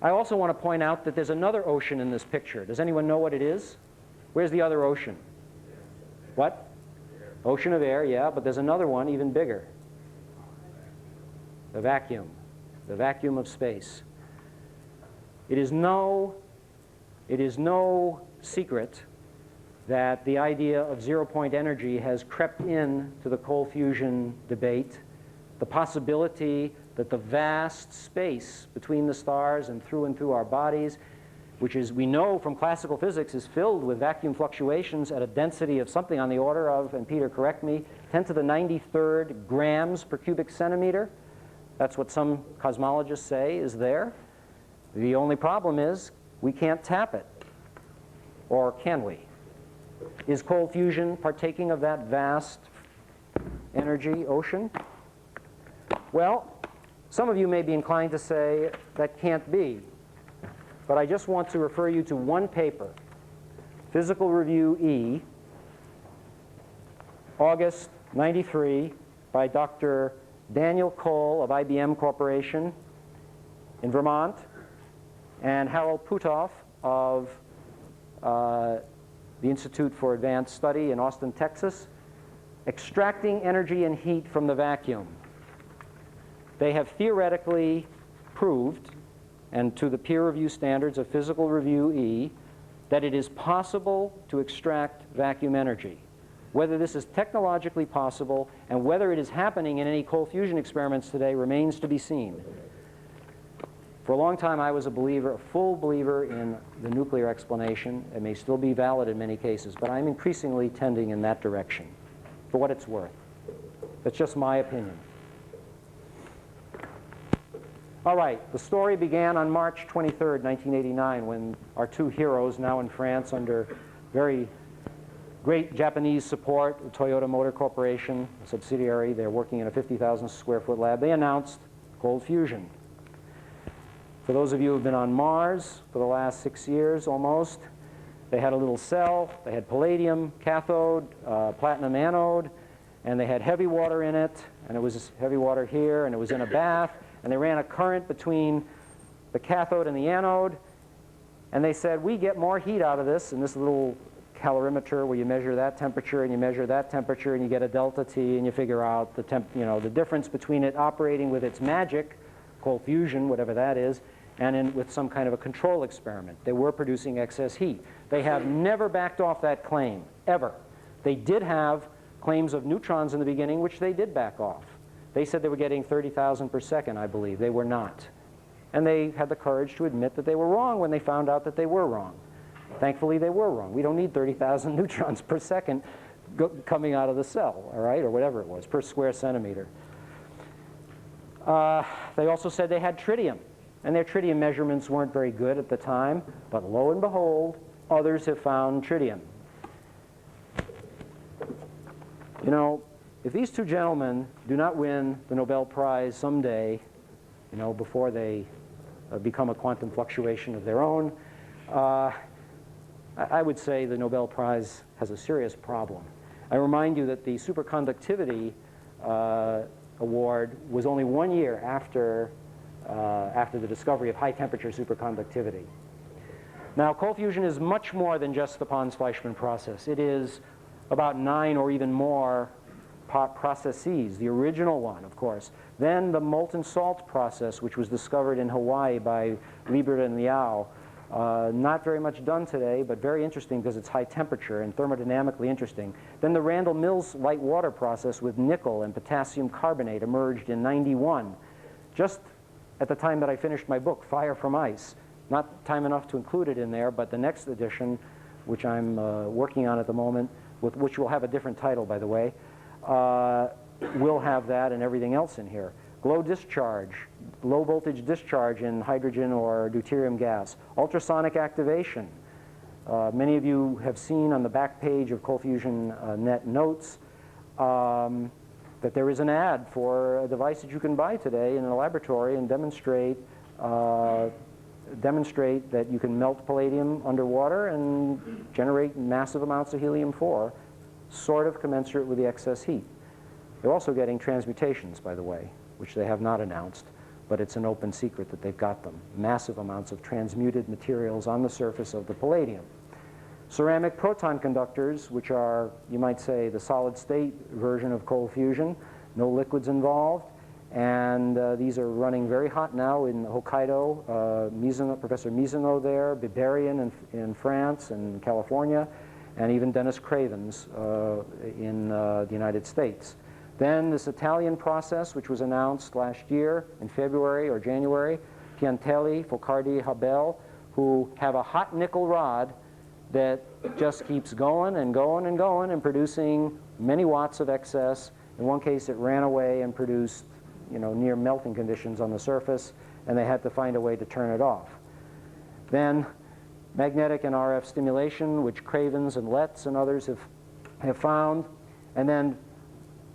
I also want to point out that there's another ocean in this picture. Does anyone know what it is? Where's the other ocean? What? Ocean of air, yeah, but there's another one even bigger. The vacuum of space. It is no secret that the idea of zero-point energy has crept in to the cold fusion debate. The possibility that the vast space between the stars and through our bodies, which is, we know from classical physics, is filled with vacuum fluctuations at a density of something on the order of, and Peter, correct me, 10 to the 93rd grams per cubic centimeter. That's what some cosmologists say is there. The only problem is we can't tap it. Or can we? Is cold fusion partaking of that vast energy ocean? Well, some of you may be inclined to say that can't be. But I just want to refer you to one paper, Physical Review E, August 93, by Dr. Daniel Cole of IBM Corporation in Vermont, and Harold Putoff of the Institute for Advanced Study in Austin, Texas, extracting energy and heat from the vacuum. They have theoretically proved, and to the peer review standards of Physical Review E, that it is possible to extract vacuum energy. Whether this is technologically possible and whether it is happening in any cold fusion experiments today remains to be seen. For a long time, I was a believer, a full believer in the nuclear explanation. It may still be valid in many cases, but I'm increasingly tending in that direction, for what it's worth. That's just my opinion. All right, the story began on March 23rd, 1989, when our two heroes, now in France under very great Japanese support, the Toyota Motor Corporation, a subsidiary, they're working in a 50,000 square foot lab, they announced cold fusion. For those of you who have been on Mars for the last 6 years almost, they had a little cell, they had palladium cathode, platinum anode, and they had heavy water in it, and it was heavy water here, and it was in a bath, and they ran a current between the cathode and the anode, and they said, we get more heat out of this in this little calorimeter where you measure that temperature and you measure that temperature and you get a delta T and you figure out the difference between it operating with its magic, cold fusion, whatever that is, and with some kind of a control experiment. They were producing excess heat. They have never backed off that claim, ever. They did have claims of neutrons in the beginning, which they did back off. They said they were getting 30,000 per second, I believe. They were not. And they had the courage to admit that they were wrong when they found out that they were wrong. Thankfully, they were wrong. We don't need 30,000 neutrons per second coming out of the cell, all right, or whatever it was, per square centimeter. They also said they had tritium. And their tritium measurements weren't very good at the time, but lo and behold, others have found tritium. You know, if these two gentlemen do not win the Nobel Prize someday, before they become a quantum fluctuation of their own, I would say the Nobel Prize has a serious problem. I remind you that the superconductivity award was only 1 year after the discovery of high-temperature superconductivity. Now, cold fusion is much more than just the Pons-Fleischmann process. It is about 9 or even more processes. The original one, of course. Then the molten salt process, which was discovered in Hawaii by Liebert and Liao. Not very much done today, but very interesting because it's high temperature and thermodynamically interesting. Then the Randall-Mills light water process with nickel and potassium carbonate emerged in '91. Just at the time that I finished my book, Fire from Ice. Not time enough to include it in there, but the next edition, which I'm working on at the moment, which will have a different title, by the way, will have that and everything else in here. Glow discharge, low voltage discharge in hydrogen or deuterium gas. Ultrasonic activation. Many of you have seen on the back page of Cold Fusion Net notes that there is an ad for a device that you can buy today in a laboratory and demonstrate that you can melt palladium underwater and generate massive amounts of helium-4, sort of commensurate with the excess heat. They're also getting transmutations, by the way, which they have not announced. but it's an open secret that they've got them. Massive amounts of transmuted materials on the surface of the palladium. Ceramic proton conductors, which are, you might say, the solid-state version of cold fusion, no liquids involved, and these are running very hot now in Hokkaido. Professor Mizuno there, Biberian in France and California, and even Dennis Craven's in the United States. Then this Italian process, which was announced last year in February or January, Piantelli, Focardi, Habel, who have a hot nickel rod that just keeps going and going and going and producing many watts of excess. In one case, it ran away and produced, near melting conditions on the surface, and they had to find a way to turn it off. Then magnetic and RF stimulation, which Cravens and Letts and others have found. And then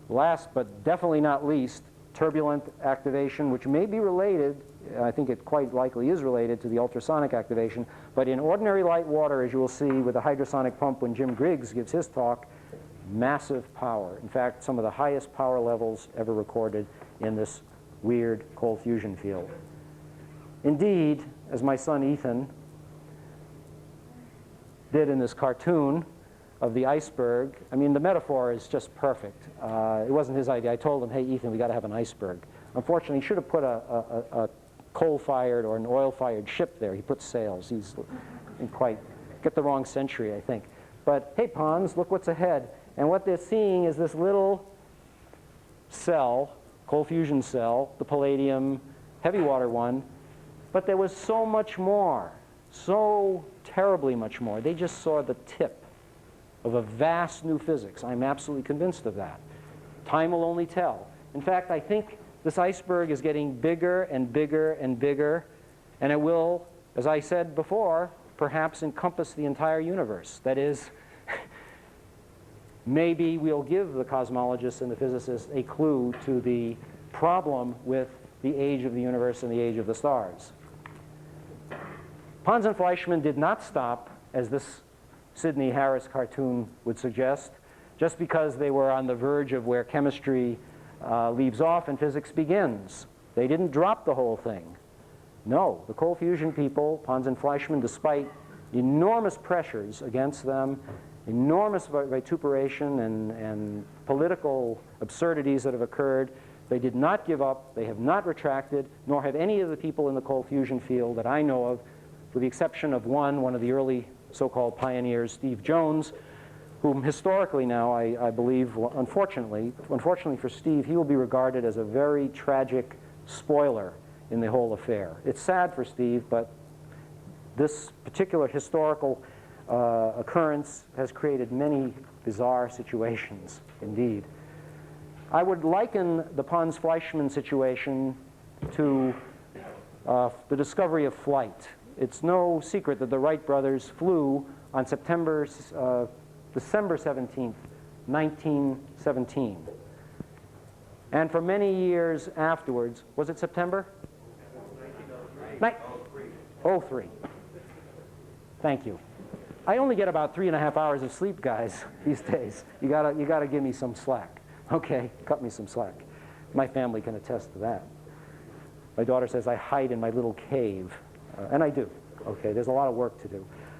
last but definitely not least, turbulent activation, which may be related, I think it quite likely is related to the ultrasonic activation, but in ordinary light water, as you will see with the hydrosonic pump when Jim Griggs gives his talk, massive power. In fact, some of the highest power levels ever recorded in this weird cold fusion field. Indeed, as my son Ethan did in this cartoon of the iceberg, I mean, the metaphor is just perfect. It wasn't his idea. I told him, hey, Ethan, we got to have an iceberg. Unfortunately, he should have put a coal-fired or an oil-fired ship there. He put sails. He's in get the wrong century, I think. But hey, Pons, look what's ahead. And what they're seeing is this little cell, cold fusion cell, the palladium heavy water one. But there was so much more, so terribly much more. They just saw the tip of a vast new physics. I'm absolutely convinced of that. Time will only tell. In fact, I think this iceberg is getting bigger and bigger and bigger, and it will, as I said before, perhaps encompass the entire universe. That is, maybe we'll give the cosmologists and the physicists a clue to the problem with the age of the universe and the age of the stars. Pons and Fleischmann did not stop, as this Sidney Harris cartoon would suggest, just because they were on the verge of where chemistry leaves off and physics begins. They didn't drop the whole thing. No, the cold fusion people, Pons and Fleischmann, despite enormous pressures against them, enormous vituperation and political absurdities that have occurred, they did not give up, they have not retracted, nor have any of the people in the cold fusion field that I know of, with the exception of one of the early so-called pioneers, Steve Jones, whom historically now, I believe, unfortunately for Steve, he will be regarded as a very tragic spoiler in the whole affair. It's sad for Steve, but this particular historical occurrence has created many bizarre situations, indeed. I would liken the Pons-Fleischmann situation to the discovery of flight. It's no secret that the Wright brothers flew on December 17th, 1917. And for many years afterwards, was it September? 1903. Thank you. I only get about 3.5 hours of sleep, guys, these days. You gotta give me some slack. Okay, cut me some slack. My family can attest to that. My daughter says I hide in my little cave, and I do. Okay, there's a lot of work to do.